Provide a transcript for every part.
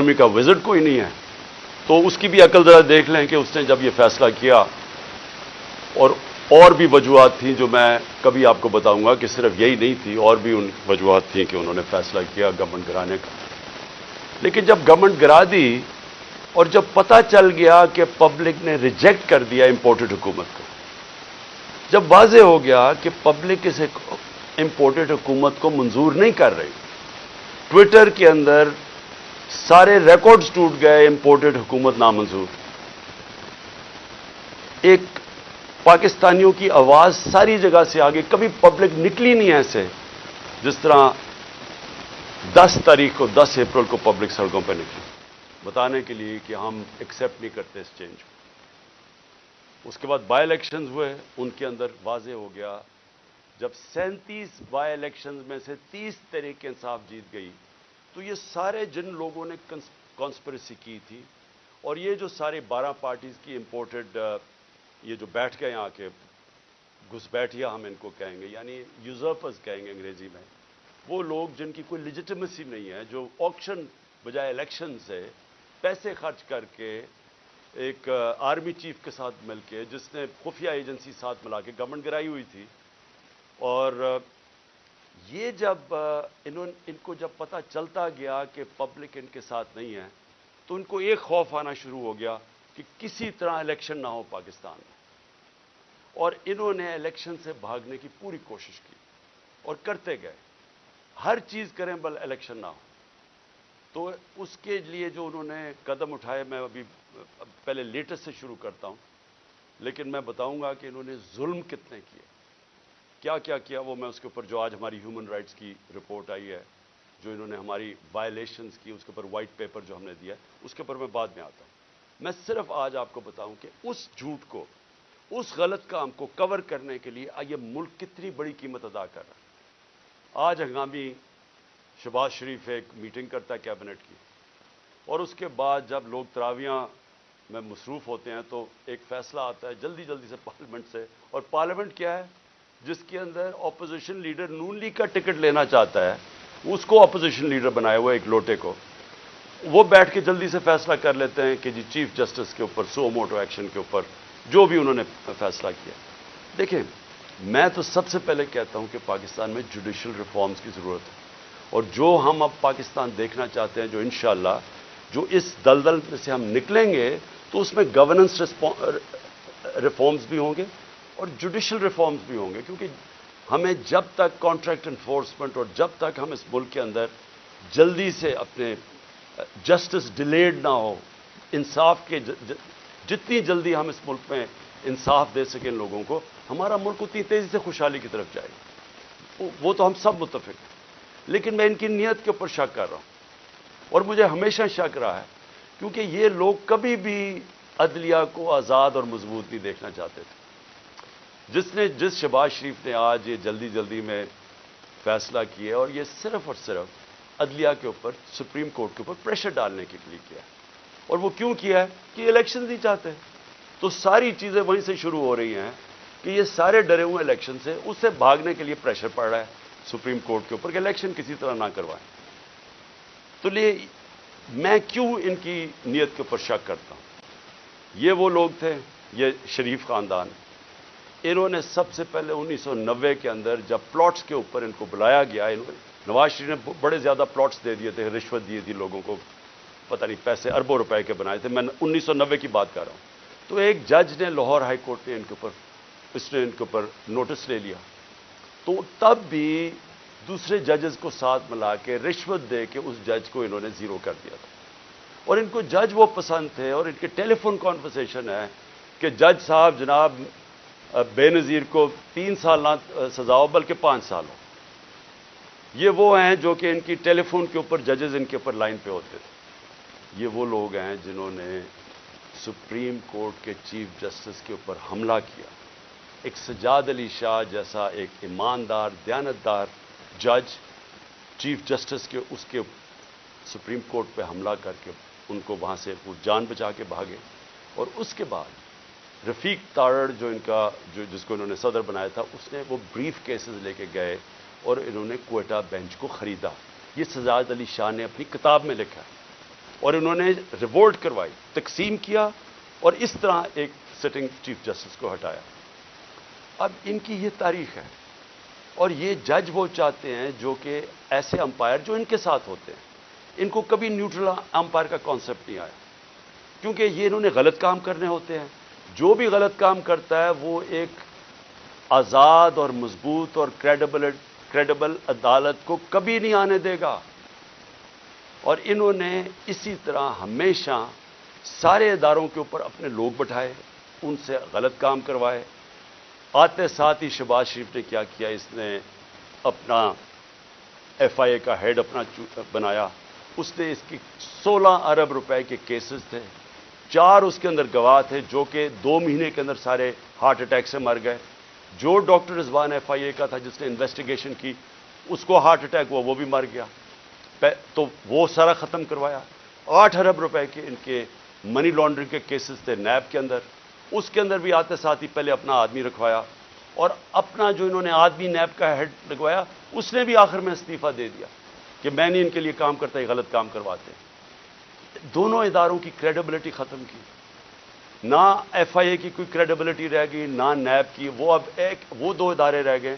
Economy کا visit کوئی نہیں ہے، تو اس کی بھی عقل ذرا دیکھ لیں کہ اس نے جب یہ فیصلہ کیا، اور بھی وجوہات تھیں جو میں کبھی آپ کو بتاؤں گا کہ صرف یہی نہیں تھی، اور بھی ان وجوہات تھیں کہ انہوں نے فیصلہ کیا گورنمنٹ گرانے کا۔ لیکن جب گورنمنٹ گرا دی اور جب پتہ چل گیا کہ پبلک نے ریجیکٹ کر دیا امپورٹڈ حکومت کو، جب واضح ہو گیا کہ پبلک اس امپورٹڈ حکومت کو منظور نہیں کر رہی، ٹویٹر کے اندر سارے ریکارڈز ٹوٹ گئے، امپورٹڈ حکومت نامنظور۔ ایک پاکستانیوں کی آواز ساری جگہ سے آگے، کبھی پبلک نکلی نہیں ایسے جس طرح 10 تاریخ کو، 10 اپریل کو پبلک سڑکوں پہ نکلی بتانے کے لیے کہ ہم ایکسیپٹ نہیں کرتے اس چینج کو۔ اس کے بعد بائی الیکشنز ہوئے، ان کے اندر واضح ہو گیا، جب 37 بائی الیکشنز میں سے 30 تحریک انصاف جیت گئی، تو یہ سارے جن لوگوں نے کانسپریسی کی تھی، اور یہ جو سارے 12 پارٹیز کی امپورٹڈ، یہ جو بیٹھ گئے آ کے گھس بیٹھیا ہم ان کو کہیں گے، یعنی یوزرپرز کہیں گے انگریزی میں، وہ لوگ جن کی کوئی لیجیٹمیسی نہیں ہے، جو آکشن بجائے الیکشن سے پیسے خرچ کر کے ایک آرمی چیف کے ساتھ مل کے، جس نے خفیہ ایجنسی ساتھ ملا کے گورنمنٹ گرائی ہوئی تھی، اور یہ جب ان کو جب پتہ چلتا گیا کہ پبلک ان کے ساتھ نہیں ہے، تو ان کو ایک خوف آنا شروع ہو گیا کہ کسی طرح الیکشن نہ ہو پاکستان میں، اور انہوں نے الیکشن سے بھاگنے کی پوری کوشش کی اور کرتے گئے، ہر چیز کریں بل الیکشن نہ ہو۔ تو اس کے لیے جو انہوں نے قدم اٹھائے، میں ابھی پہلے لیٹسٹ سے شروع کرتا ہوں، لیکن میں بتاؤں گا کہ انہوں نے ظلم کتنے کیے، کیا کیا، وہ میں اس کے اوپر جو آج ہماری ہیومن رائٹس کی رپورٹ آئی ہے، جو انہوں نے ہماری وائلیشنز کی، اس کے اوپر وائٹ پیپر جو ہم نے دیا ہے، اس کے اوپر میں بعد میں آتا ہوں۔ میں صرف آج آپ کو بتاؤں کہ اس جھوٹ کو، اس غلط کام کو کور کرنے کے لیے یہ ملک کتنی بڑی قیمت ادا کر رہا ہے۔ آج ہنگامی شہباز شریف ایک میٹنگ کرتا ہے کیبنٹ کی، اور اس کے بعد جب لوگ تراویحاں میں مصروف ہوتے ہیں تو ایک فیصلہ آتا ہے جلدی سے پارلیمنٹ سے، اور پارلیمنٹ کیا ہے، جس کے اندر اپوزیشن لیڈر نون لیگ کا ٹکٹ لینا چاہتا ہے، اس کو اپوزیشن لیڈر بنایا ہوا ایک لوٹے کو، وہ بیٹھ کے جلدی سے فیصلہ کر لیتے ہیں کہ جی چیف جسٹس کے اوپر سو موٹو ایکشن کے اوپر جو بھی انہوں نے فیصلہ کیا۔ دیکھیں، میں تو سب سے پہلے کہتا ہوں کہ پاکستان میں جوڈیشل ریفارمز کی ضرورت ہے، اور جو ہم اب پاکستان دیکھنا چاہتے ہیں، جو انشاءاللہ جو اس دلدل میں سے ہم نکلیں گے، تو اس میں گورننس ریفارمز بھی ہوں گے اور جوڈیشل ریفارمز بھی ہوں گے، کیونکہ ہمیں جب تک کانٹریکٹ انفورسمنٹ، اور جب تک ہم اس ملک کے اندر جلدی سے اپنے جسٹس ڈیلیڈ نہ ہو، انصاف کے جتنی جلدی ہم اس ملک میں انصاف دے سکیں لوگوں کو، ہمارا ملک اتنی تیزی سے خوشحالی کی طرف جائے گا، وہ تو ہم سب متفق ہیں۔ لیکن میں ان کی نیت کے اوپر شک کر رہا ہوں، اور مجھے ہمیشہ شک رہا ہے، کیونکہ یہ لوگ کبھی بھی عدلیہ کو آزاد اور مضبوط نہیں دیکھنا چاہتے تھے۔ جس شہباز شریف نے آج یہ جلدی میں فیصلہ کیا، اور یہ صرف اور صرف عدلیہ کے اوپر، سپریم کورٹ کے اوپر پریشر ڈالنے کے لیے کیا ہے، اور وہ کیوں کیا ہے کہ الیکشن نہیں چاہتے، تو ساری چیزیں وہیں سے شروع ہو رہی ہیں کہ یہ سارے ڈرے ہوئے الیکشن سے، اس سے بھاگنے کے لیے پریشر پڑ رہا ہے سپریم کورٹ کے اوپر کہ الیکشن کسی طرح نہ کروائیں۔ تو میں کیوں ان کی نیت کے اوپر شک کرتا ہوں؟ یہ وہ لوگ تھے، یہ شریف خاندان، انہوں نے سب سے پہلے 1990 کے اندر جب پلاٹس کے اوپر ان کو بلایا گیا، نواز شریف نے بڑے زیادہ پلاٹس دے دیے تھے، رشوت دی تھی لوگوں کو، پتہ نہیں پیسے اربوں روپے کے بنائے تھے، میں 1990 کی بات کر رہا ہوں۔ تو ایک جج نے، لاہور ہائی کورٹ نے ان کے اوپر نوٹس لے لیا، تو تب بھی دوسرے ججز کو ساتھ ملا کے رشوت دے کے اس جج کو انہوں نے زیرو کر دیا تھا، اور ان کو جج وہ پسند تھے، اور ان کے ٹیلی فون کانورسیشن ہے کہ جج صاحب جناب بے نظیر کو 3 سال نہ سزا ہو بلکہ 5 سال ہو۔ یہ وہ ہیں جو کہ ان کی ٹیلی فون کے اوپر ججز ان کے اوپر لائن پہ ہوتے تھے۔ یہ وہ لوگ ہیں جنہوں نے سپریم کورٹ کے چیف جسٹس کے اوپر حملہ کیا، ایک سجاد علی شاہ جیسا ایک ایماندار، دیانتدار جج، چیف جسٹس کے اس کے سپریم کورٹ پہ حملہ کر کے ان کو وہاں سے وہ جان بچا کے بھاگے، اور اس کے بعد رفیق تارڑ جس کو انہوں نے صدر بنایا تھا، اس نے وہ بریف کیسز لے کے گئے اور انہوں نے کوئٹہ بینچ کو خریدا۔ یہ سجاد علی شاہ نے اپنی کتاب میں لکھا ہے، اور انہوں نے ریوولٹ کروائی, تقسیم کیا اور اس طرح ایک سٹنگ چیف جسٹس کو ہٹایا. اب ان کی یہ تاریخ ہے, اور یہ جج وہ چاہتے ہیں جو کہ ایسے امپائر جو ان کے ساتھ ہوتے ہیں. ان کو کبھی نیوٹرل امپائر کا کانسیپٹ نہیں آیا, کیونکہ یہ انہوں نے غلط کام کرنے ہوتے ہیں. جو بھی غلط کام کرتا ہے وہ ایک آزاد اور مضبوط اور کریڈیبل عدالت کو کبھی نہیں آنے دے گا. اور انہوں نے اسی طرح ہمیشہ سارے اداروں کے اوپر اپنے لوگ بٹھائے, ان سے غلط کام کروائے. آتے ساتھ ہی شہباز شریف نے کیا کیا, اس نے اپنا ایف آئی اے کا ہیڈ اپنا بنایا. اس نے اس کی 16 ارب روپے کے کیسز تھے, 4 اس کے اندر گواہ تھے جو کہ 2 مہینے کے اندر سارے ہارٹ اٹیک سے مر گئے. جو ڈاکٹر رضوان ایف آئی اے کا تھا جس نے انویسٹیگیشن کی, اس کو ہارٹ اٹیک ہوا, وہ بھی مر گیا. تو وہ سارا ختم کروایا. 8 ارب روپے کے ان کے منی لانڈرنگ کے کیسز تھے نیب کے اندر, اس کے اندر بھی آتے ساتھ ہی پہلے اپنا آدمی رکھوایا, اور اپنا جو انہوں نے آدمی نیب کا ہیڈ لگوایا اس نے بھی آخر میں استعفیٰ دے دیا کہ میں نہیں ان کے لیے کام کرتا, یہ غلط کام کرواتے. دونوں اداروں کی کریڈیبلٹی ختم کی. نہ ایف آئی اے کی کوئی کریڈیبلٹی رہ گئی, نہ نیب کی. وہ اب وہ 2 ادارے رہ گئے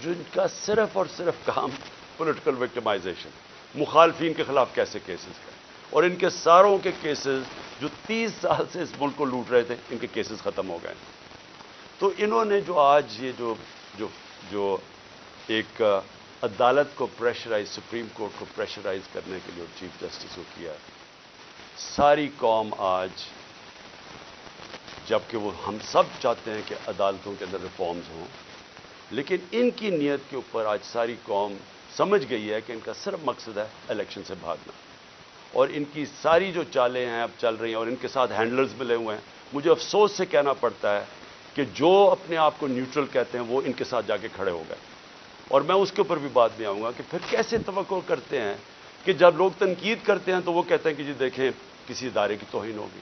جن کا صرف اور صرف کام پولیٹیکل وکٹمائزیشن, مخالفین کے خلاف کیسے کیسز کریں. اور ان کے ساروں کے کیسز جو 30 سال سے اس ملک کو لوٹ رہے تھے, ان کے کیسز ختم ہو گئے. تو انہوں نے جو آج یہ جو ایک عدالت کو پریشرائز, سپریم کورٹ کو پریشرائز کرنے کے لیے اور چیف جسٹس کو کیا, ساری قوم آج, جبکہ وہ ہم سب چاہتے ہیں کہ عدالتوں کے اندر ریفارمز ہوں, لیکن ان کی نیت کے اوپر آج ساری قوم سمجھ گئی ہے کہ ان کا صرف مقصد ہے الیکشن سے بھاگنا. اور ان کی ساری جو چالیں ہیں اب چل رہی ہیں, اور ان کے ساتھ ہینڈلرز ملے ہوئے ہیں. مجھے افسوس سے کہنا پڑتا ہے کہ جو اپنے آپ کو نیوٹرل کہتے ہیں وہ ان کے ساتھ جا کے کھڑے ہو گئے. اور میں اس کے اوپر بھی بات میں آؤں گا کہ پھر کیسے توقع کرتے ہیں کہ جب لوگ تنقید کرتے ہیں تو وہ کہتے ہیں کہ جی دیکھیں کسی ادارے کی توہین ہوگی.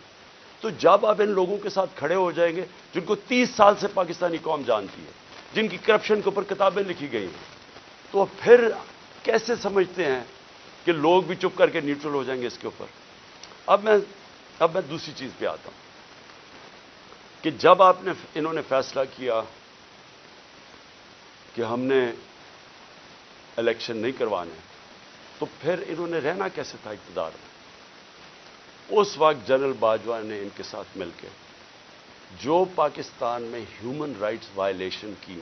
تو جب آپ ان لوگوں کے ساتھ کھڑے ہو جائیں گے جن کو 30 سال سے پاکستانی قوم جانتی ہے, جن کی کرپشن کے اوپر کتابیں لکھی گئی ہیں, تو پھر کیسے سمجھتے ہیں کہ لوگ بھی چپ کر کے نیوٹرل ہو جائیں گے اس کے اوپر. اب میں دوسری چیز پہ آتا ہوں کہ جب انہوں نے فیصلہ کیا کہ ہم نے الیکشن نہیں کروانے, تو پھر انہوں نے رہنا کیسے تھا اقتدار میں. اس وقت جنرل باجوہ نے ان کے ساتھ مل کے جو پاکستان میں ہیومن رائٹس وائلیشن کی,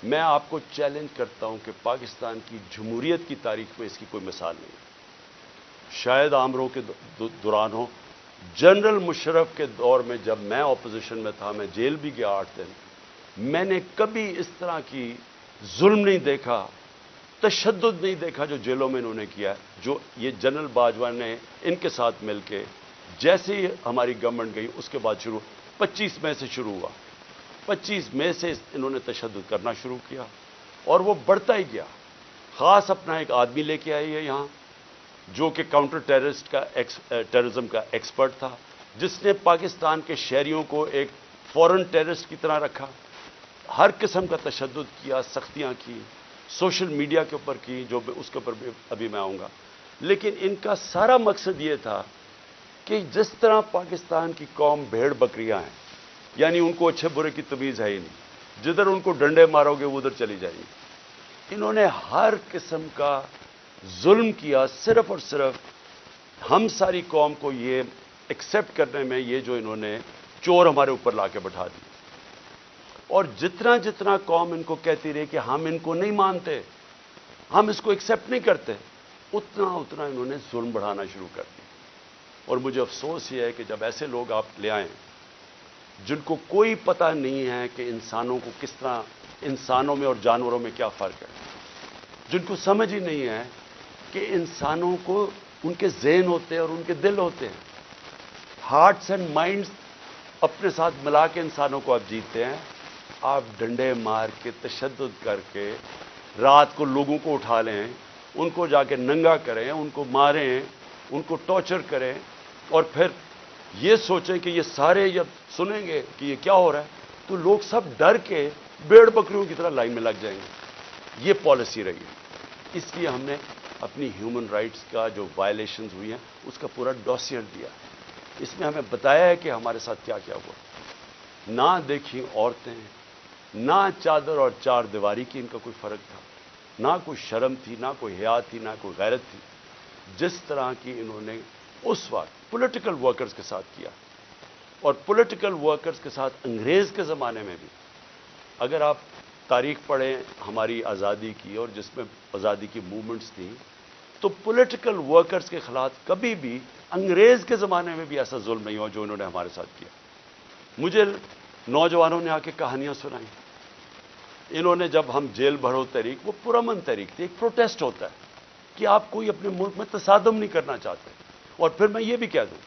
میں آپ کو چیلنج کرتا ہوں کہ پاکستان کی جمہوریت کی تاریخ میں اس کی کوئی مثال نہیں. شاید عامروں کے دوران ہو, جنرل مشرف کے دور میں جب میں اپوزیشن میں تھا, میں جیل بھی گیا 8 دن, میں نے کبھی اس طرح کی ظلم نہیں دیکھا, تشدد نہیں دیکھا جو جیلوں میں انہوں نے کیا, جو یہ جنرل باجوہ نے ان کے ساتھ مل کے, جیسے ہی ہماری گورنمنٹ گئی اس کے بعد 25 مئی سے شروع ہوا. 25 مئی سے انہوں نے تشدد کرنا شروع کیا, اور وہ بڑھتا ہی گیا. خاص اپنا ایک آدمی لے کے آئی ہے یہاں جو کہ کاؤنٹر ٹیررزم کا ایکسپرٹ تھا, جس نے پاکستان کے شہریوں کو ایک فورن ٹیررسٹ کی طرح رکھا, ہر قسم کا تشدد کیا, سختیاں کی, سوشل میڈیا کے اوپر کی, جو اس کے اوپر بھی ابھی میں آؤں گا. لیکن ان کا سارا مقصد یہ تھا کہ جس طرح پاکستان کی قوم بھیڑ بکریاں ہیں, یعنی ان کو اچھے برے کی تمیز ہے ہی نہیں, جدھر ان کو ڈنڈے مارو گے وہ ادھر چلی جائیں گی. انہوں نے ہر قسم کا ظلم کیا, صرف اور صرف ہم ساری قوم کو یہ ایکسیپٹ کرنے میں, یہ جو انہوں نے چور ہمارے اوپر لا کے بٹھا دی. اور جتنا جتنا قوم ان کو کہتی رہی کہ ہم ان کو نہیں مانتے, ہم اس کو ایکسیپٹ نہیں کرتے, اتنا اتنا انہوں نے ظلم بڑھانا شروع کر دیا. اور مجھے افسوس یہ ہے کہ جب ایسے لوگ آپ لے آئیں جن کو کوئی پتہ نہیں ہے کہ انسانوں کو کس طرح, انسانوں میں اور جانوروں میں کیا فرق ہے, جن کو سمجھ ہی نہیں ہے کہ انسانوں کو ان کے ذہن ہوتے ہیں اور ان کے دل ہوتے ہیں, ہارٹس اینڈ مائنڈز اپنے ساتھ ملا کے انسانوں کو آپ جیتتے ہیں. آپ ڈنڈے مار کے, تشدد کر کے, رات کو لوگوں کو اٹھا لیں, ان کو جا کے ننگا کریں, ان کو ماریں, ان کو ٹارچر کریں, اور پھر یہ سوچیں کہ یہ سارے جب سنیں گے کہ یہ کیا ہو رہا ہے تو لوگ سب ڈر کے بھیڑ بکریوں کی طرح لائن میں لگ جائیں گے. یہ پالیسی رہی ہے. اس لیے ہم نے اپنی ہیومن رائٹس کا جو وائلیشنز ہوئی ہیں اس کا پورا ڈوسیئر دیا. اس میں ہمیں بتایا ہے کہ ہمارے ساتھ کیا کیا ہوا. نہ دیکھی عورتیں، نہ چادر اور چار دیواری کی ان کا کوئی فرق تھا، نہ کوئی شرم تھی، نہ کوئی حیا تھی، نہ کوئی غیرت تھی. جس طرح کی انہوں نے اس وقت پولیٹیکل ورکرز کے ساتھ کیا، اور پولیٹیکل ورکرز کے ساتھ انگریز کے زمانے میں بھی. اگر آپ تاریخ پڑھیں ہماری آزادی کی اور جس میں آزادی کی موومنٹس تھیں، تو پولیٹیکل ورکرز کے خلاف کبھی بھی انگریز کے زمانے میں بھی ایسا ظلم نہیں ہوا جو انہوں نے ہمارے ساتھ کیا. مجھے نوجوانوں نے آ کے کہانیاں سنائیں. انہوں نے جب ہم جیل بھرو تحریک، وہ پرامن تحریک تھی، ایک پروٹیسٹ ہوتا ہے کہ آپ کوئی اپنے ملک میں تصادم نہیں کرنا چاہتے. اور پھر میں یہ بھی کہہ دوں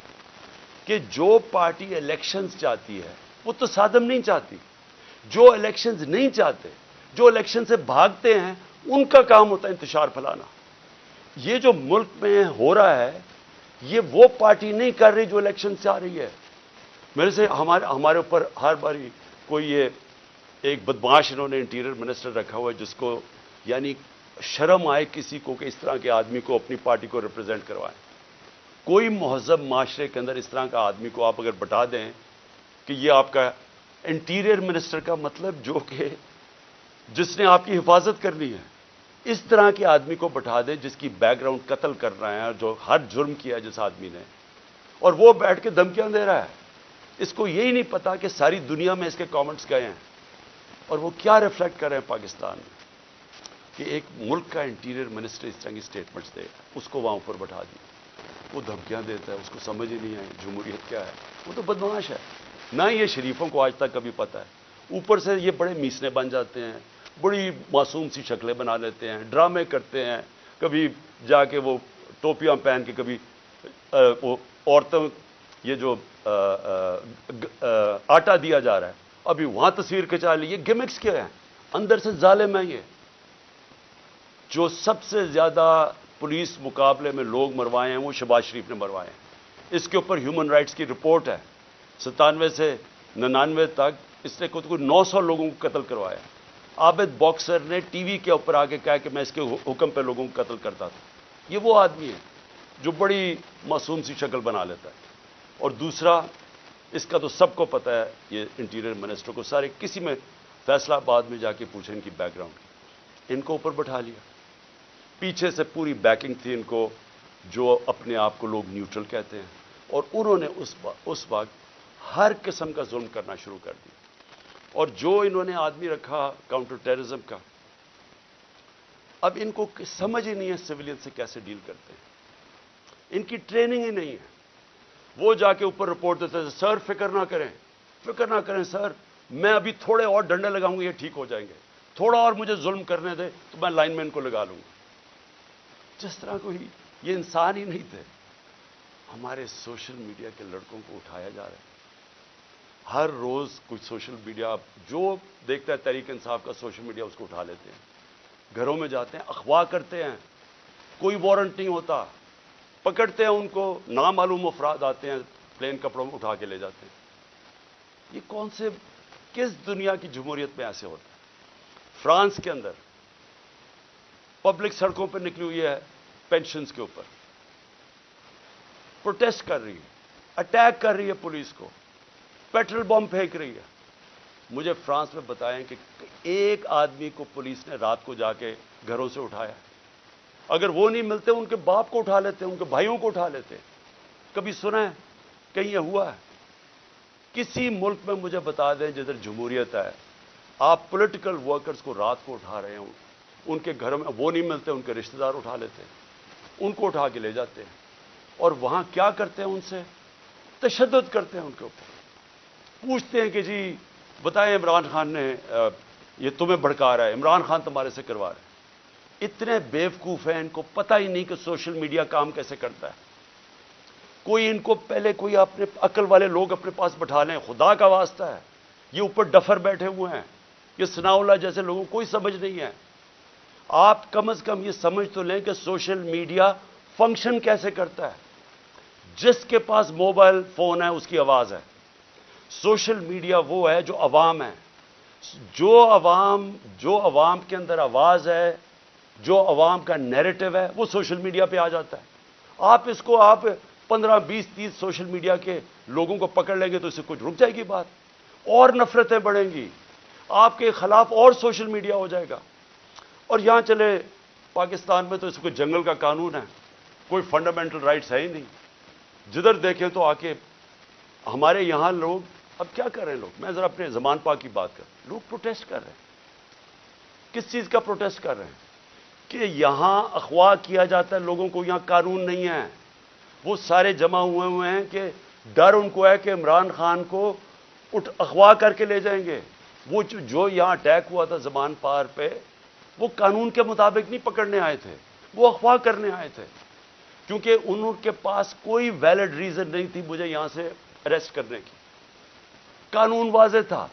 کہ جو پارٹی الیکشنز چاہتی ہے وہ تصادم نہیں چاہتی. جو الیکشنز نہیں چاہتے، جو الیکشن سے بھاگتے ہیں، ان کا کام ہوتا ہے انتشار پھیلانا. یہ جو ملک میں ہو رہا ہے یہ وہ پارٹی نہیں کر رہی جو الیکشن سے آ رہی ہے. میرے سے ہمارے اوپر ہر باری کوئی یہ ایک بدماش انہوں نے انٹیریئر منسٹر رکھا ہوا ہے جس کو یعنی شرم آئے کسی کو کہ اس طرح کے آدمی کو اپنی پارٹی کو ریپرزینٹ کروائیں. کوئی مہذب معاشرے کے اندر اس طرح کا آدمی کو آپ اگر بتا دیں کہ یہ آپ کا انٹیریئر منسٹر کا مطلب جو کہ جس نے آپ کی حفاظت کرنی ہے، اس طرح کے آدمی کو بٹھا دیں جس کی بیک گراؤنڈ قتل کر رہے ہیں، جو ہر جرم کیا ہے جس آدمی نے، اور وہ بیٹھ کے دھمکیاں دے رہا ہے. اس کو یہی نہیں پتا کہ ساری دنیا میں اس کے کامنٹس گئے ہیں اور وہ کیا ریفلیکٹ کر رہے ہیں پاکستان میں. کہ ایک ملک کا انٹیریئر منسٹر اس طرح کی سٹیٹمنٹس دے، اس کو وہاں اوپر بٹھا دی، وہ دھمکیاں دیتا ہے، اس کو سمجھ ہی نہیں آئی جمہوریت کیا ہے. وہ تو بدمعاش ہے. نہ یہ شریفوں کو آج تک کبھی پتہ ہے. اوپر سے یہ بڑے میسنے بن جاتے ہیں، بڑی معصوم سی شکلیں بنا لیتے ہیں، ڈرامے کرتے ہیں. کبھی جا کے وہ ٹوپیاں پہن کے، کبھی وہ عورتوں یہ جو آٹا دیا جا رہا ہے ابھی وہاں تصویر کھچا لی. یہ گیمکس کیا ہیں؟ اندر سے ظالم ہے. یہ جو سب سے زیادہ پولیس مقابلے میں لوگ مروائے ہیں وہ شہباز شریف نے مروائے ہیں. اس کے اوپر ہیومن رائٹس کی رپورٹ ہے. 97 سے 99 تک اس نے کوئی 900 لوگوں کو قتل کروایا. عابد باکسر نے ٹی وی کے اوپر آ کے کہا کہ میں اس کے حکم پہ لوگوں کو قتل کرتا تھا. یہ وہ آدمی ہے جو بڑی معصوم سی شکل بنا لیتا ہے. اور دوسرا، اس کا تو سب کو پتہ ہے، یہ انٹیریئر منسٹر کو سارے کسی میں فیصلہ آباد میں جا کے پوچھیں ان کی بیک گراؤنڈ. ان کو اوپر بٹھا لیا. پیچھے سے پوری بیکنگ تھی ان کو، جو اپنے آپ کو لوگ نیوٹرل کہتے ہیں، اور انہوں نے اس وقت ہر قسم کا ظلم کرنا شروع کر دیا. اور جو انہوں نے آدمی رکھا کاؤنٹر ٹیررزم کا، اب ان کو سمجھ ہی نہیں ہے سویلین سے کیسے ڈیل کرتے ہیں. ان کی ٹریننگ ہی نہیں ہے. وہ جا کے اوپر رپورٹ دیتے ہیں، سر فکر نہ کریں سر، میں ابھی تھوڑے اور ڈنڈے لگاؤں گا یہ ٹھیک ہو جائیں گے، تھوڑا اور مجھے ظلم کرنے دے تو میں لائن مین کو لگا لوں گا. جس طرح کوئی یہ انسان ہی نہیں تھے. ہمارے سوشل میڈیا کے لڑکوں کو اٹھایا جا رہا ہے. ہر روز کچھ سوشل میڈیا جو دیکھتا ہے تحریک انصاف کا سوشل میڈیا اس کو اٹھا لیتے ہیں، گھروں میں جاتے ہیں، اغوا کرتے ہیں. کوئی وارنٹ نہیں ہوتا، پکڑتے ہیں ان کو، نامعلوم افراد آتے ہیں پلین کپڑوں میں اٹھا کے لے جاتے ہیں. یہ کون سے کس دنیا کی جمہوریت میں ایسے ہوتا ہے؟ فرانس کے اندر پبلک سڑکوں پہ نکلی ہوئی ہے پینشنز کے اوپر، پروٹیسٹ کر رہی ہے، اٹیک کر رہی ہے پولیس کو، پیٹرول بم پھینک رہی ہے. مجھے فرانس میں بتائیں کہ ایک آدمی کو پولیس نے رات کو جا کے گھروں سے اٹھایا. اگر وہ نہیں ملتے ان کے باپ کو اٹھا لیتے، ان کے بھائیوں کو اٹھا لیتے. کبھی سنا ہے کہیں یہ ہوا ہے؟ کسی ملک میں مجھے بتا دیں جدھر جمہوریت ہے، آپ پولیٹیکل ورکرز کو رات کو اٹھا رہے ہیں، ان کے گھروں میں وہ نہیں ملتے، ان کے رشتہ دار اٹھا لیتے ہیں، ان کو اٹھا کے لے جاتے ہیں. اور وہاں کیا کرتے ہیں؟ ان سے تشدد کرتے ہیں، ان کے اوپر پوچھتے ہیں کہ جی بتائیں عمران خان نے یہ تمہیں بھڑکا رہا ہے، عمران خان تمہارے سے کروا رہا ہے. اتنے بیوقوف ہیں، ان کو پتہ ہی نہیں کہ سوشل میڈیا کام کیسے کرتا ہے. کوئی ان کو پہلے کوئی اپنے عقل والے لوگ اپنے پاس بٹھا لیں، خدا کا واسطہ ہے. یہ اوپر ڈفر بیٹھے ہوئے ہیں، یہ ثناء اللہ جیسے لوگوں کو کوئی سمجھ نہیں ہے. آپ کم از کم یہ سمجھ تو لیں کہ سوشل میڈیا فنکشن کیسے کرتا ہے. جس کے پاس موبائل فون ہے اس کی آواز ہے. سوشل میڈیا وہ ہے جو عوام ہے. جو عوام کے اندر آواز ہے، جو عوام کا نیریٹو ہے وہ سوشل میڈیا پہ آ جاتا ہے. آپ اس کو آپ 15 20 30 سوشل میڈیا کے لوگوں کو پکڑ لیں گے تو اس سے کچھ رک جائے گی بات, اور نفرتیں بڑھیں گی, آپ کے خلاف اور سوشل میڈیا ہو جائے گا. اور یہاں چلے پاکستان میں تو اس کو جنگل کا قانون ہے, کوئی فنڈامنٹل رائٹس ہے ہی نہیں. جدھر دیکھیں تو آ کے ہمارے یہاں لوگ اب کیا کر رہے ہیں لوگ, میں ذرا اپنے زمان پاک کی بات کر, لوگ پروٹیسٹ کر رہے ہیں. کس چیز کا پروٹیسٹ کر رہے ہیں؟ کہ یہاں اغوا کیا جاتا ہے لوگوں کو, یہاں قانون نہیں ہے. وہ سارے جمع ہوئے ہیں کہ ڈر ان کو ہے کہ عمران خان کو اغوا کر کے لے جائیں گے. وہ جو یہاں اٹیک ہوا تھا زمان پار پہ, وہ قانون کے مطابق نہیں پکڑنے آئے تھے, وہ اغوا کرنے آئے تھے, کیونکہ ان کے پاس کوئی ویلڈ ریزن نہیں تھی مجھے یہاں سے اریسٹ کرنے کی. قانون واضح تھا.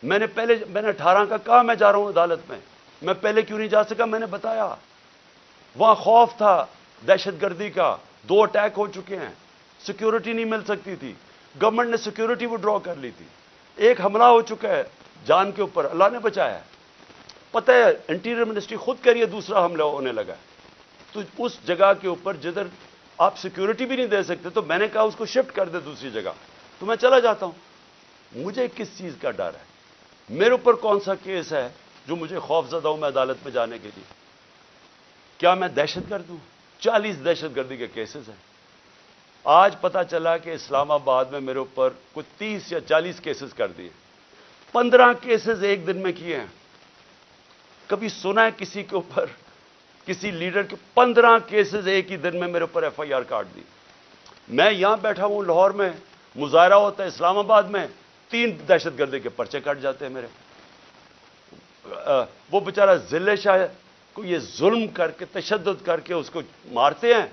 میں نے 18 کا کہا میں جا رہا ہوں عدالت میں پہلے کیوں نہیں جا سکا؟ میں نے بتایا وہاں خوف تھا دہشت گردی کا, 2 اٹیک ہو چکے ہیں, سیکیورٹی نہیں مل سکتی تھی, گورنمنٹ نے سیکیورٹی وڈرا کر لی تھی, ایک حملہ ہو چکا ہے جان کے اوپر, اللہ نے بچایا ہے. پتہ ہے انٹیریئر منسٹری خود کہہ رہی ہے دوسرا حملہ ہونے لگا ہے. تو اس جگہ کے اوپر جدھر آپ سیکیورٹی بھی نہیں دے سکتے, تو میں نے کہا اس کو شفٹ کر دے دوسری جگہ, تو میں چلا جاتا ہوں. مجھے کس چیز کا ڈر ہے؟ میرے اوپر کون سا کیس ہے جو مجھے خوف زدہ ہوں میں عدالت میں جانے کے لیے؟ کیا میں دہشت گرد ہوں؟ 40 دہشت گردی کے کیسز ہیں. آج پتا چلا کہ اسلام آباد میں میرے اوپر کچھ 30 یا 40 کیسز کر دیے. 15 کیسز ایک دن میں کیے ہیں. کبھی سنا ہے کسی کے اوپر, کسی لیڈر کے 15 کیسز ایک ہی دن میں میرے اوپر ایف آئی آر کاٹ دی؟ میں یہاں بیٹھا ہوں لاہور میں, مظاہرہ ہوتا ہے اسلام آباد میں, 3 دہشت گردی کے پرچے کٹ جاتے ہیں میرے. وہ بیچارہ ضلع شاہ کو یہ ظلم کر کے تشدد کر کے اس کو مارتے ہیں,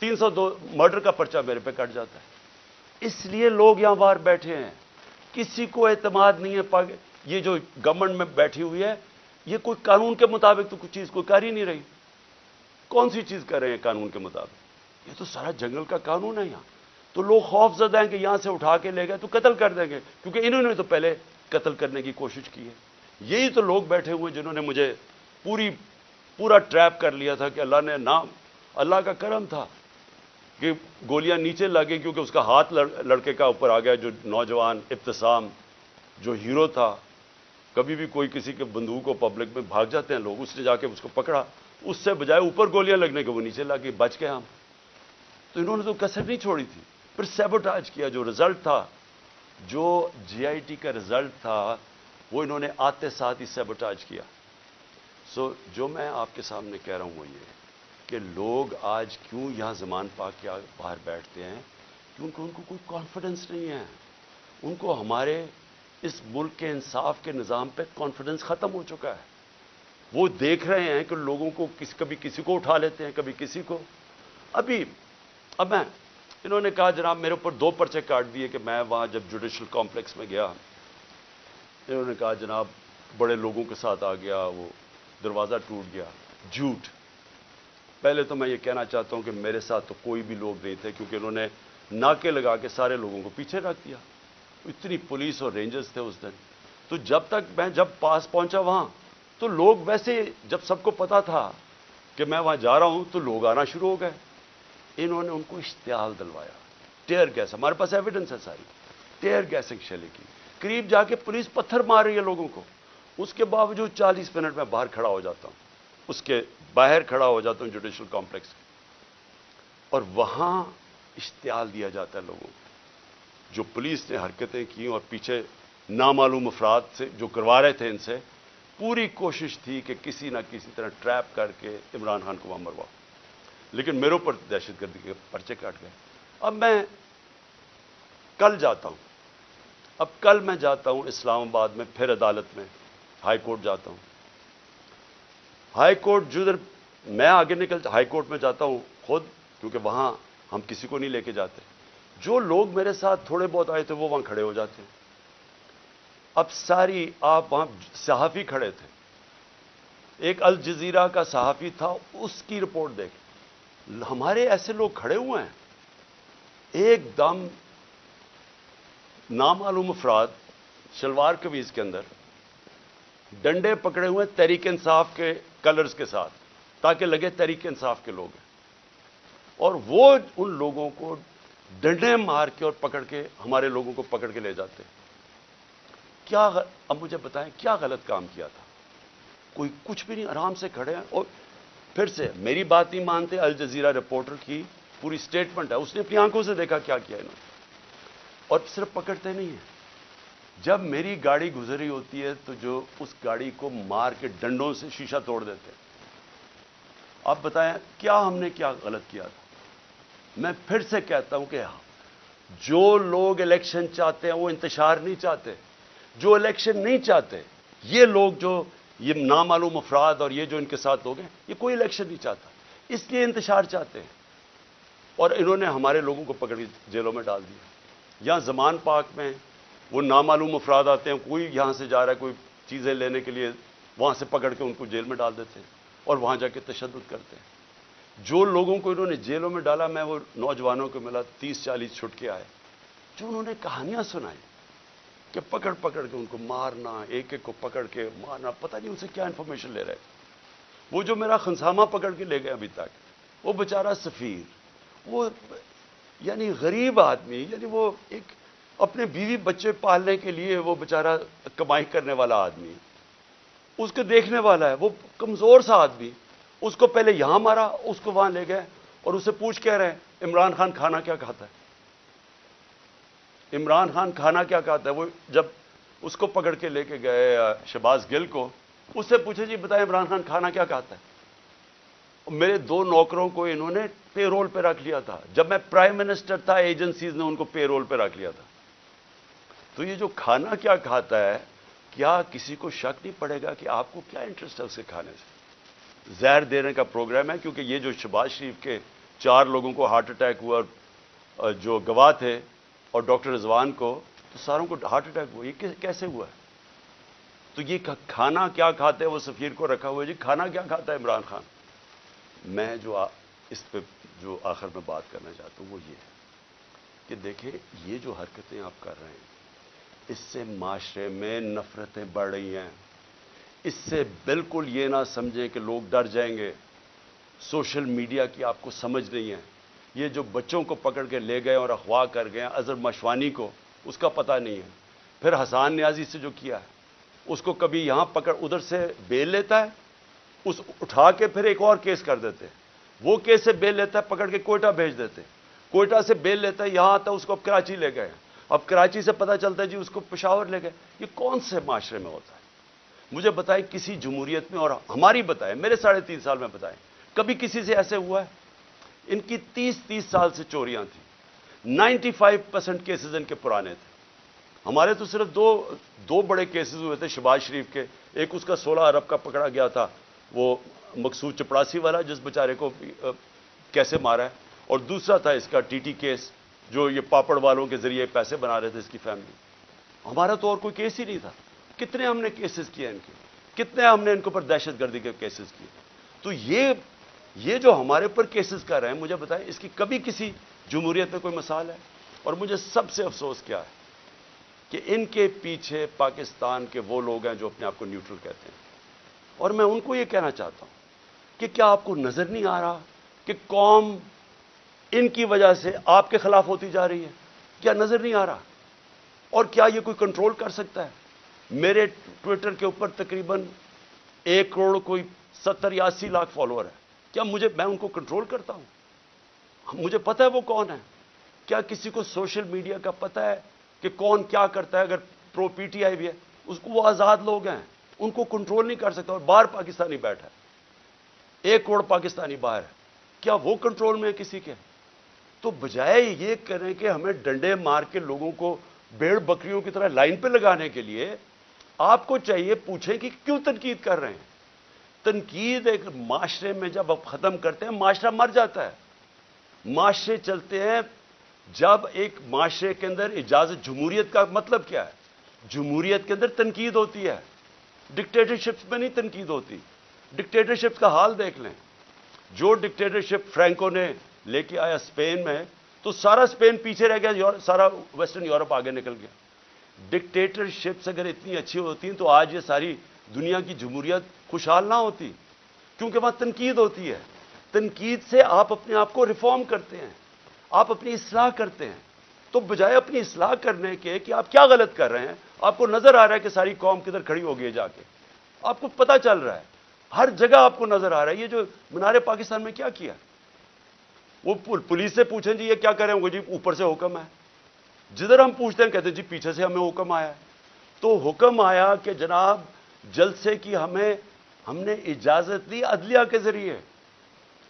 302 مرڈر کا پرچہ میرے پہ کٹ جاتا ہے. اس لیے لوگ یہاں باہر بیٹھے ہیں, کسی کو اعتماد نہیں ہے. یہ جو گورنمنٹ میں بیٹھی ہوئی ہے یہ کوئی قانون کے مطابق تو کچھ چیز کوئی کر ہی نہیں رہی. کون سی چیز کر رہے ہیں قانون کے مطابق؟ یہ تو سارا جنگل کا قانون ہے یہاں. تو لوگ خوف زدہ ہیں کہ یہاں سے اٹھا کے لے گئے تو قتل کر دیں گے, کیونکہ انہوں نے تو پہلے قتل کرنے کی کوشش کی ہے. یہی تو لوگ بیٹھے ہوئے جنہوں نے مجھے پورا ٹریپ کر لیا تھا کہ اللہ نے نام, اللہ کا کرم تھا کہ گولیاں نیچے لگیں, کیونکہ اس کا ہاتھ لڑکے کا اوپر آ گیا, جو نوجوان ابتسام جو ہیرو تھا. کبھی بھی کوئی کسی کے بندوق کو پبلک میں بھاگ جاتے ہیں لوگ, اس نے جا کے اس کو پکڑا, اس سے بجائے اوپر گولیاں لگنے کے وہ نیچے لگی, بچ گئے ہم. تو انہوں نے تو کسر نہیں چھوڑی تھی. پھر سیبوٹاج کیا, جو رزلٹ تھا, جو جی آئی ٹی کا رزلٹ تھا, وہ انہوں نے آتے ساتھ ہی سیبوٹاج کیا. سو جو میں آپ کے سامنے کہہ رہا ہوں وہ یہ کہ لوگ آج کیوں یہاں زمان پاک کے باہر بیٹھتے ہیں, کیونکہ ان کو کوئی کانفیڈنس نہیں ہے. ان کو ہمارے اس ملک کے انصاف کے نظام پہ کانفیڈنس ختم ہو چکا ہے. وہ دیکھ رہے ہیں کہ لوگوں کو کبھی کسی کو اٹھا لیتے ہیں, کبھی کسی کو. اب انہوں نے کہا جناب میرے اوپر 2 پرچے کاٹ دیے کہ میں وہاں جب جوڈیشل کمپلیکس میں گیا, انہوں نے کہا جناب بڑے لوگوں کے ساتھ آ گیا, وہ دروازہ ٹوٹ گیا. جھوٹ. پہلے تو میں یہ کہنا چاہتا ہوں کہ میرے ساتھ تو کوئی بھی لوگ نہیں تھے, کیونکہ انہوں نے ناکے لگا کے سارے لوگوں کو پیچھے رکھ دیا. اتنی پولیس اور رینجرز تھے اس دن. تو جب پاس پہنچا وہاں, تو لوگ ویسے, جب سب کو پتا تھا کہ میں وہاں جا رہا ہوں, تو لوگ آنا شروع ہو گئے. انہوں نے ان کو اشتعال دلوایا, ٹیئر گیس, ہمارے پاس ایویڈنس ہے ساری, ٹیئر گیسنگ شیلنگ کی. قریب جا کے پولیس پتھر مار رہی ہے لوگوں کو. اس کے باوجود 40 منٹ میں باہر کھڑا ہو جاتا ہوں, اس کے باہر کھڑا ہو جاتا ہوں جوڈیشل کمپلیکس کے, اور وہاں اشتعال دیا جاتا ہے لوگوں کو. جو پولیس نے حرکتیں کی اور پیچھے نامعلوم افراد سے جو کروا رہے تھے, ان سے پوری کوشش تھی کہ کسی نہ کسی طرح ٹریپ کر کے عمران خان کو وہاں مرواؤ. لیکن میرے اوپر دہشت گردی کے پرچے کاٹ گئے. اب میں کل جاتا ہوں, کل میں جاتا ہوں اسلام آباد میں, پھر عدالت میں ہائی کورٹ جاتا ہوں. ہائی کورٹ جدھر میں آگے ہائی کورٹ میں جاتا ہوں خود, کیونکہ وہاں ہم کسی کو نہیں لے کے جاتے. جو لوگ میرے ساتھ تھوڑے بہت آئے تھے وہ وہاں کھڑے ہو جاتے ہیں. اب آپ وہاں صحافی کھڑے تھے, ایک الجزیرہ کا صحافی تھا, اس کی رپورٹ دیکھ. ہمارے ایسے لوگ کھڑے ہوئے ہیں, ایک دم نامعلوم افراد شلوار قمیض کے اندر ڈنڈے پکڑے ہوئے تحریک انصاف کے کلرز کے ساتھ تاکہ لگے تحریک انصاف کے لوگ ہیں، اور وہ ان لوگوں کو ڈنڈے مار کے اور پکڑ کے ہمارے لوگوں کو پکڑ کے لے جاتے ہیں۔ اب مجھے بتائیں کیا غلط کام کیا تھا؟ کوئی کچھ بھی نہیں، آرام سے کھڑے ہیں۔ اور پھر سے میری بات نہیں مانتے، الجزیرہ رپورٹر کی پوری سٹیٹمنٹ ہے، اس نے اپنی آنکھوں سے دیکھا کیا کیا انہوں نے، اور صرف پکڑتے نہیں ہیں۔ جب میری گاڑی گزر رہی ہوتی ہے تو جو اس گاڑی کو مار کے ڈنڈوں سے شیشہ توڑ دیتے ہیں۔ آپ بتائیں کیا ہم نے کیا غلط کیا تھا؟ میں پھر سے کہتا ہوں کہ جو لوگ الیکشن چاہتے ہیں وہ انتشار نہیں چاہتے، جو الیکشن نہیں چاہتے، یہ لوگ جو یہ نامعلوم افراد اور یہ جو ان کے ساتھ لوگ ہیں، یہ کوئی الیکشن نہیں چاہتا، اس لیے انتشار چاہتے ہیں، اور انہوں نے ہمارے لوگوں کو پکڑ کے جیلوں میں ڈال دیا۔ یہاں زمان پاک میں وہ نامعلوم افراد آتے ہیں، کوئی یہاں سے جا رہا ہے کوئی چیزیں لینے کے لیے، وہاں سے پکڑ کے ان کو جیل میں ڈال دیتے ہیں اور وہاں جا کے تشدد کرتے ہیں۔ جو لوگوں کو انہوں نے جیلوں میں ڈالا، میں وہ نوجوانوں کو ملا 30-40 چھٹ کے آئے، جو انہوں نے کہانیاں سنائی کہ پکڑ پکڑ کے ان کو مارنا، ایک ایک کو پکڑ کے مارنا، پتہ نہیں ان سے کیا انفارمیشن لے رہے تھے۔ وہ جو میرا خنسامہ پکڑ کے لے گئے ابھی تک، وہ بیچارہ سفیر، وہ یعنی غریب آدمی، یعنی وہ ایک اپنے بیوی بچے پالنے کے لیے وہ بیچارہ کمائی کرنے والا آدمی، اس کو دیکھنے والا ہے، وہ کمزور سا آدمی، اس کو پہلے یہاں مارا، اس کو وہاں لے گئے اور اسے پوچھ کہہ رہے ہیں عمران خان کھانا کیا کھاتا ہے؟ عمران خان کھانا کیا کھاتا ہے؟ وہ جب اس کو پکڑ کے لے کے گئے شہباز گل کو، اس سے پوچھے جی بتائیں عمران خان کھانا کیا کھاتا ہے؟ میرے 2 نوکروں کو انہوں نے پے رول پہ رکھ لیا تھا، جب میں پرائم منسٹر تھا ایجنسیز نے ان کو پے رول پہ رکھ لیا تھا۔ تو یہ جو کھانا کیا کھاتا ہے، کیا کسی کو شک نہیں پڑے گا کہ آپ کو کیا انٹرسٹ ہے اسے کھانے سے؟ زہر دینے کا پروگرام ہے، کیونکہ یہ جو شہباز شریف کے 4 لوگوں کو ہارٹ اٹیک ہوا اور جو گواہ تھے اور ڈاکٹر رضوان کو، تو ساروں کو ہارٹ اٹیک ہوا، یہ کیسے ہوا ہے؟ تو یہ کھانا کیا کھاتے ہیں، وہ سفیر کو رکھا ہوا ہے، جی کھانا کیا کھاتا ہے عمران خان؟ میں جو اس پہ جو آخر میں بات کرنا چاہتا ہوں وہ یہ ہے کہ دیکھیں یہ جو حرکتیں آپ کر رہے ہیں، اس سے معاشرے میں نفرتیں بڑھ رہی ہیں۔ اس سے بالکل یہ نہ سمجھیں کہ لوگ ڈر جائیں گے۔ سوشل میڈیا کی آپ کو سمجھ نہیں ہے۔ یہ جو بچوں کو پکڑ کے لے گئے اور اغوا کر گئے اظہر مشوانی کو، اس کا پتہ نہیں ہے۔ پھر حسان نیازی سے جو کیا ہے، اس کو کبھی یہاں پکڑ ادھر سے بیل لیتا ہے، اس اٹھا کے پھر ایک اور کیس کر دیتے ہیں، وہ کیس سے بیل لیتا ہے، پکڑ کے کوئٹہ بھیج دیتے ہیں، کوئٹہ سے بیل لیتا ہے، یہاں آتا ہے، اس کو اب کراچی لے گئے، اب کراچی سے پتہ چلتا ہے جی اس کو پشاور لے گئے۔ یہ کون سے معاشرے میں ہوتا ہے؟ مجھے بتائیں کسی جمہوریت میں، اور ہماری بتائیں، میرے 3.5 سال میں بتائیں، کبھی کسی سے ایسے ہوا ہے؟ ان کی 30 سال سے چوریاں تھیں، 95% کیسز ان کے پرانے تھے۔ ہمارے تو صرف دو بڑے کیسز ہوئے تھے شہباز شریف کے، ایک اس کا 16 ارب کا پکڑا گیا تھا، وہ مقصود چپڑاسی والا جس بیچارے کو کیسے مارا ہے، اور دوسرا تھا اس کا ٹی ٹی کیس، جو یہ پاپڑ والوں کے ذریعے پیسے بنا رہے تھے اس کی فیملی۔ ہمارا تو اور کوئی کیس ہی نہیں تھا۔ کتنے ہم نے کیسز کیے ان کے، کتنے ہم نے ان کے اوپر دہشت گردی کے کیسز کیے۔ تو یہ جو ہمارے اوپر کیسز کر رہے ہیں، مجھے بتائیں اس کی کبھی کسی جمہوریت میں کوئی مثال ہے؟ اور مجھے سب سے افسوس کیا ہے کہ ان کے پیچھے پاکستان کے وہ لوگ ہیں جو اپنے آپ کو نیوٹرل کہتے ہیں، اور میں ان کو یہ کہنا چاہتا ہوں کہ کیا آپ کو نظر نہیں آ رہا کہ قوم ان کی وجہ سے آپ کے خلاف ہوتی جا رہی ہے؟ کیا نظر نہیں آ رہا؟ اور کیا یہ کوئی کنٹرول کر سکتا ہے؟ میرے ٹویٹر کے اوپر تقریباً 1 کروڑ کوئی 70-80 لاکھ فالوور ہے، کیا میں ان کو کنٹرول کرتا ہوں؟ مجھے پتہ ہے وہ کون ہے؟ کیا کسی کو سوشل میڈیا کا پتہ ہے کہ کون کیا کرتا ہے؟ اگر پرو پی ٹی آئی بھی ہے، اس کو وہ آزاد لوگ ہیں، ان کو کنٹرول نہیں کر سکتا، اور باہر پاکستانی بیٹھا ہے، 1 کروڑ پاکستانی باہر ہے، کیا وہ کنٹرول میں ہے کسی کے؟ تو بجائے یہ کریں کہ ہمیں ڈنڈے مار کے لوگوں کو بھیڑ بکریوں کی طرح لائن پہ لگانے کے لیے، آپ کو چاہیے پوچھیں کہ کیوں تنقید کر رہے ہیں؟ تنقید ایک معاشرے میں جب آپ ختم کرتے ہیں، معاشرہ مر جاتا ہے۔ معاشرے چلتے ہیں جب ایک معاشرے کے اندر اجازت، جمہوریت کا مطلب کیا ہے؟ جمہوریت کے اندر تنقید ہوتی ہے، ڈکٹیٹرشپ میں نہیں تنقید ہوتی۔ ڈکٹیٹرشپ کا حال دیکھ لیں، جو ڈکٹیٹرشپ فرینکو نے لے کے آیا اسپین میں، تو سارا اسپین پیچھے رہ گیا، سارا ویسٹرن یورپ آگے نکل گیا۔ ڈکٹیٹرشپس اگر اتنی اچھی ہوتی تو آج یہ ساری دنیا کی جمہوریت خوشحال نہ ہوتی۔ کیونکہ وہاں تنقید ہوتی ہے. تنقید سے آپ اپنے آپ کو ریفارم کرتے ہیں, آپ اپنی اصلاح کرتے ہیں. تو بجائے اپنی اصلاح کرنے کے کہ آپ کیا غلط کر رہے ہیں, آپ کو نظر آ رہا ہے کہ ساری قوم کدھر کھڑی ہو گئی ہے جا کے, آپ کو پتہ چل رہا ہے, ہر جگہ آپ کو نظر آ رہا ہے. یہ جو مینار پاکستان میں کیا وہ پولیس سے پوچھیں جی یہ کیا کریں گے, جی اوپر سے حکم ہے. جدھر ہم پوچھتے ہیں کہتے ہیں جی پیچھے سے ہمیں حکم آیا ہے. تو حکم آیا کہ جناب جلسے کی ہم نے اجازت دی عدلیہ کے ذریعے,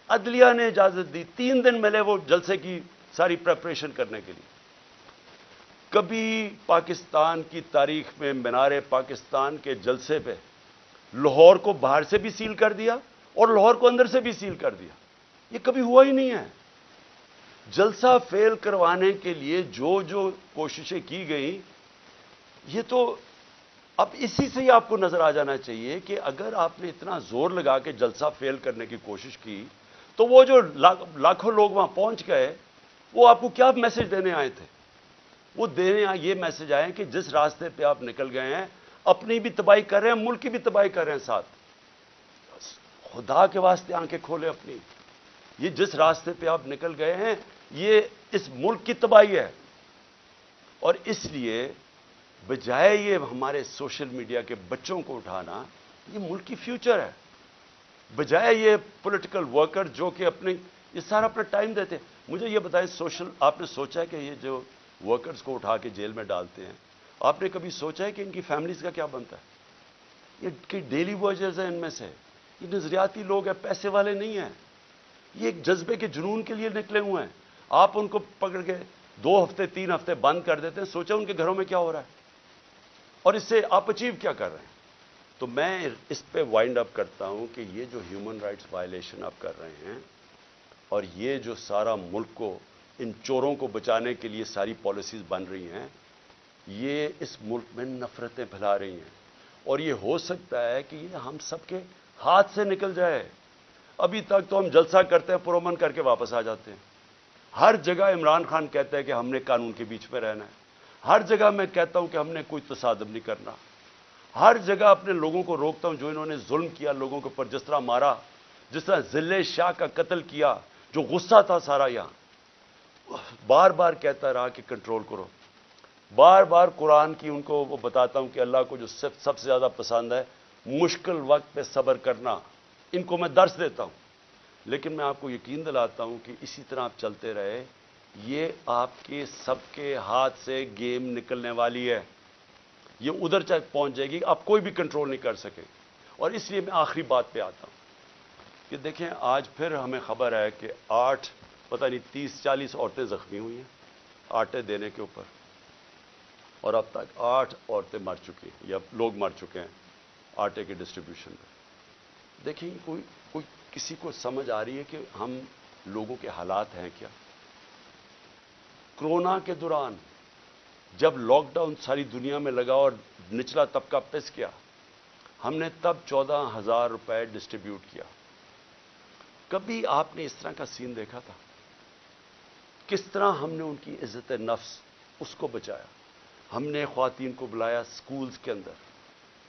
عدلیہ نے اجازت دی. 3 دن ملے وہ جلسے کی ساری پریپریشن کرنے کے لیے. کبھی پاکستان کی تاریخ میں مینار پاکستان کے جلسے پہ لاہور کو باہر سے بھی سیل کر دیا اور لاہور کو اندر سے بھی سیل کر دیا. یہ کبھی ہوا ہی نہیں ہے. جلسہ فیل کروانے کے لیے جو کوششیں کی گئیں, یہ تو اب اسی سے ہی آپ کو نظر آ جانا چاہیے کہ اگر آپ نے اتنا زور لگا کے جلسہ فیل کرنے کی کوشش کی تو وہ جو لاکھوں لوگ وہاں پہنچ گئے وہ آپ کو کیا میسج دینے آئے تھے؟ وہ دینے یہ میسج آئے کہ جس راستے پہ آپ نکل گئے ہیں اپنی بھی تباہی کر رہے ہیں, ملک کی بھی تباہی کر رہے ہیں ساتھ. خدا کے واسطے آنکھیں کھولے اپنی. یہ جس راستے پہ آپ نکل گئے ہیں یہ اس ملک کی تباہی ہے. اور اس لیے بجائے یہ ہمارے سوشل میڈیا کے بچوں کو اٹھانا, یہ ملک کی فیوچر ہے. بجائے یہ پولیٹیکل ورکر جو کہ یہ سارا اپنا ٹائم دیتے ہیں. مجھے یہ بتائیں آپ نے سوچا ہے کہ یہ جو ورکرز کو اٹھا کے جیل میں ڈالتے ہیں, آپ نے کبھی سوچا ہے کہ ان کی فیملیز کا کیا بنتا ہے؟ یہ ڈیلی ورکرز ہیں, ان میں سے یہ نظریاتی لوگ ہیں, پیسے والے نہیں ہیں. یہ ایک جذبے کے جنون کے لیے نکلے ہوئے ہیں. آپ ان کو پکڑ کے 2 ہفتے 3 ہفتے بند کر دیتے ہیں. سوچا ان کے گھروں میں کیا ہو رہا ہے اور اس سے آپ اچیو کیا کر رہے ہیں. تو میں اس پہ وائنڈ اپ کرتا ہوں کہ یہ جو ہیومن رائٹس وائلیشن آپ کر رہے ہیں اور یہ جو سارا ملک کو ان چوروں کو بچانے کے لیے ساری پالیسیز بن رہی ہیں, یہ اس ملک میں نفرتیں پھیلا رہی ہیں. اور یہ ہو سکتا ہے کہ یہ ہم سب کے ہاتھ سے نکل جائے. ابھی تک تو ہم جلسہ کرتے ہیں, پرامن کر کے واپس آ جاتے ہیں. ہر جگہ عمران خان کہتا ہے کہ ہم نے قانون کے بیچ میں رہنا ہے. ہر جگہ میں کہتا ہوں کہ ہم نے کوئی تصادم نہیں کرنا. ہر جگہ اپنے لوگوں کو روکتا ہوں جو انہوں نے ظلم کیا لوگوں کے اوپر, جس طرح مارا, جس طرح ذلِ شاہ کا قتل کیا, جو غصہ تھا سارا یہاں. بار بار کہتا رہا کہ کنٹرول کرو. بار بار قرآن کی ان کو وہ بتاتا ہوں کہ اللہ کو جو سب سے زیادہ پسند ہے مشکل وقت پہ صبر کرنا, ان کو میں درس دیتا ہوں. لیکن میں آپ کو یقین دلاتا ہوں کہ اسی طرح آپ چلتے رہے, یہ آپ کے سب کے ہاتھ سے گیم نکلنے والی ہے. یہ ادھر تک پہنچ جائے گی, آپ کوئی بھی کنٹرول نہیں کر سکے. اور اس لیے میں آخری بات پہ آتا ہوں کہ دیکھیں آج پھر ہمیں خبر ہے کہ 8 پتہ نہیں 30-40 عورتیں زخمی ہوئی ہیں آٹے دینے کے اوپر, اور اب تک 8 عورتیں مر چکی ہیں یا لوگ مر چکے ہیں آٹے کے ڈسٹریبیوشن پہ. دیکھیں کوئی کسی کو سمجھ آ رہی ہے کہ ہم لوگوں کے حالات ہیں کیا؟ کرونا کے دوران جب لاک ڈاؤن ساری دنیا میں لگا اور نچلا طبقہ پس کیا, ہم نے تب 14,000 روپے ڈسٹریبیوٹ کیا. کبھی آپ نے اس طرح کا سین دیکھا تھا؟ کس طرح ہم نے ان کی عزت نفس اس کو بچایا. ہم نے خواتین کو بلایا سکولز کے اندر,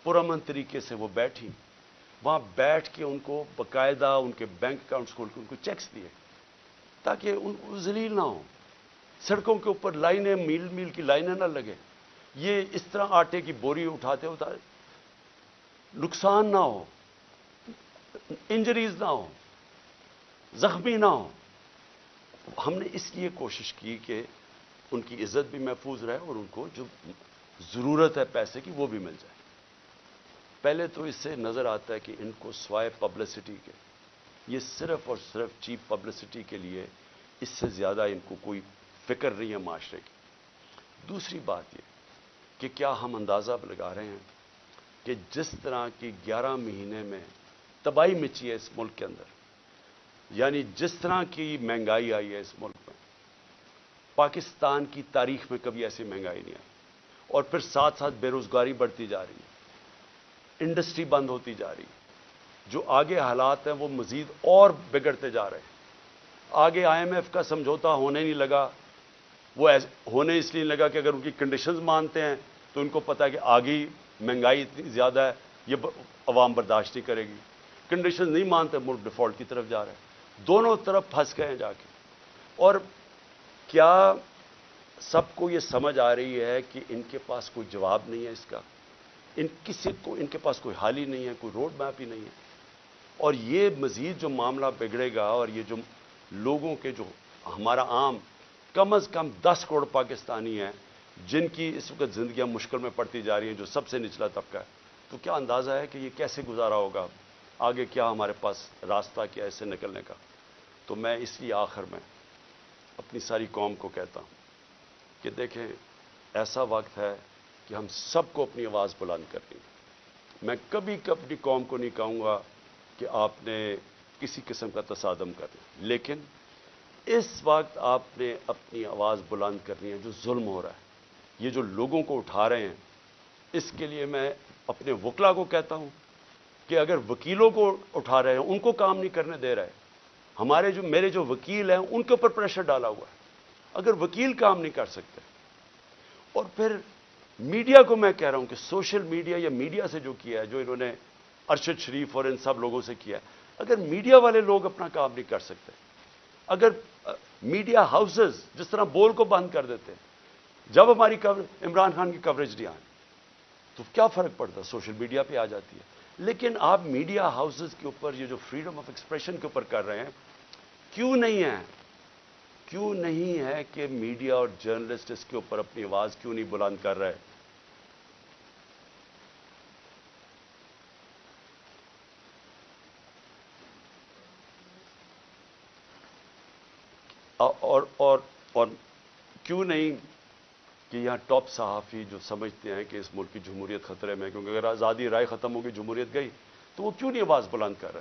پرامن طریقے سے وہ بیٹھی, وہاں بیٹھ کے ان کو باقاعدہ ان کے بینک اکاؤنٹس کھول کے ان کو چیکس دیے تاکہ ان کو ذلیل نہ ہو. سڑکوں کے اوپر لائنیں میل کی لائنیں نہ لگے. یہ اس طرح آٹے کی بوری اٹھاتے نقصان نہ ہو, انجریز نہ ہو, زخمی نہ ہو. ہم نے اس لیے کوشش کی کہ ان کی عزت بھی محفوظ رہے اور ان کو جو ضرورت ہے پیسے کی وہ بھی مل جائے. پہلے تو اس سے نظر آتا ہے کہ ان کو سوائے پبلسٹی کے, یہ صرف اور صرف چیپ پبلسٹی کے لیے, اس سے زیادہ ان کو کوئی فکر نہیں ہے معاشرے کی. دوسری بات یہ کہ کیا ہم اندازہ لگا رہے ہیں کہ جس طرح کی 11 مہینے میں تباہی مچی ہے اس ملک کے اندر, یعنی جس طرح کی مہنگائی آئی ہے اس ملک میں, پاکستان کی تاریخ میں کبھی ایسی مہنگائی نہیں آئی. اور پھر ساتھ ساتھ بے روزگاری بڑھتی جا رہی ہے, انڈسٹری بند ہوتی جا رہی ہے. جو آگے حالات ہیں وہ مزید اور بگڑتے جا رہے ہیں. آگے IMF کا سمجھوتا ہونے نہیں لگا. وہ ہونے اس لیے لگا کہ اگر ان کی کنڈیشنز مانتے ہیں تو ان کو پتہ ہے کہ آگے مہنگائی اتنی زیادہ ہے, یہ عوام برداشت نہیں کرے گی. کنڈیشن نہیں مانتے، ملک ڈیفالٹ کی طرف جا رہا ہے، دونوں طرف پھنس گئے ہیں جا کے۔ اور کیا سب کو یہ سمجھ آ رہی ہے کہ ان کے پاس کوئی جواب نہیں ہے اس کا، ان کے پاس کوئی حل ہی نہیں ہے، کوئی روڈ میپ ہی نہیں ہے؟ اور یہ مزید جو معاملہ بگڑے گا، اور یہ جو لوگوں کے جو ہمارا عام کم از کم 10 کروڑ پاکستانی ہیں جن کی اس وقت زندگیاں مشکل میں پڑتی جا رہی ہیں، جو سب سے نچلا طبقہ ہے، تو کیا اندازہ ہے کہ یہ کیسے گزارا ہوگا؟ آگے کیا ہمارے پاس راستہ کیا ہے اس سے نکلنے کا؟ تو میں اس لیے آخر میں اپنی ساری قوم کو کہتا ہوں کہ دیکھیں، ایسا وقت ہے کہ ہم سب کو اپنی آواز بلند کرنی ہے۔ میں کبھی اپنی قوم کو نہیں کہوں گا کہ آپ نے کسی قسم کا تصادم کرنا، لیکن اس وقت آپ نے اپنی آواز بلند کرنی ہے۔ جو ظلم ہو رہا ہے، یہ جو لوگوں کو اٹھا رہے ہیں، اس کے لیے میں اپنے وکلا کو کہتا ہوں کہ اگر وکیلوں کو اٹھا رہے ہیں، ان کو کام نہیں کرنے دے رہے، میرے جو وکیل ہیں ان کے اوپر پریشر ڈالا ہوا ہے، اگر وکیل کام نہیں کر سکتے، اور پھر میڈیا کو میں کہہ رہا ہوں کہ سوشل میڈیا یا میڈیا سے جو کیا ہے، جو انہوں نے ارشد شریف اور ان سب لوگوں سے کیا ہے، اگر میڈیا والے لوگ اپنا کام نہیں کر سکتے، اگر میڈیا ہاؤسز جس طرح بول کو بند کر دیتے ہیں، جب ہماری عمران خان کی کوریج نہیں آئی تو کیا فرق پڑتا؟ سوشل میڈیا پہ آ جاتی ہے۔ لیکن آپ میڈیا ہاؤسز کے اوپر یہ جو فریڈم آف ایکسپریشن کے اوپر کر رہے ہیں، کیوں نہیں ہے کہ میڈیا اور جرنلسٹ اس کے اوپر اپنی آواز کیوں نہیں بلند کر رہے؟ اور کیوں نہیں کہ یہاں ٹاپ صحافی جو سمجھتے ہیں کہ اس ملک کی جمہوریت خطرے میں، کیونکہ اگر آزادی رائے ختم ہوگی، جمہوریت گئی، تو وہ کیوں نہیں آواز بلند کر رہے؟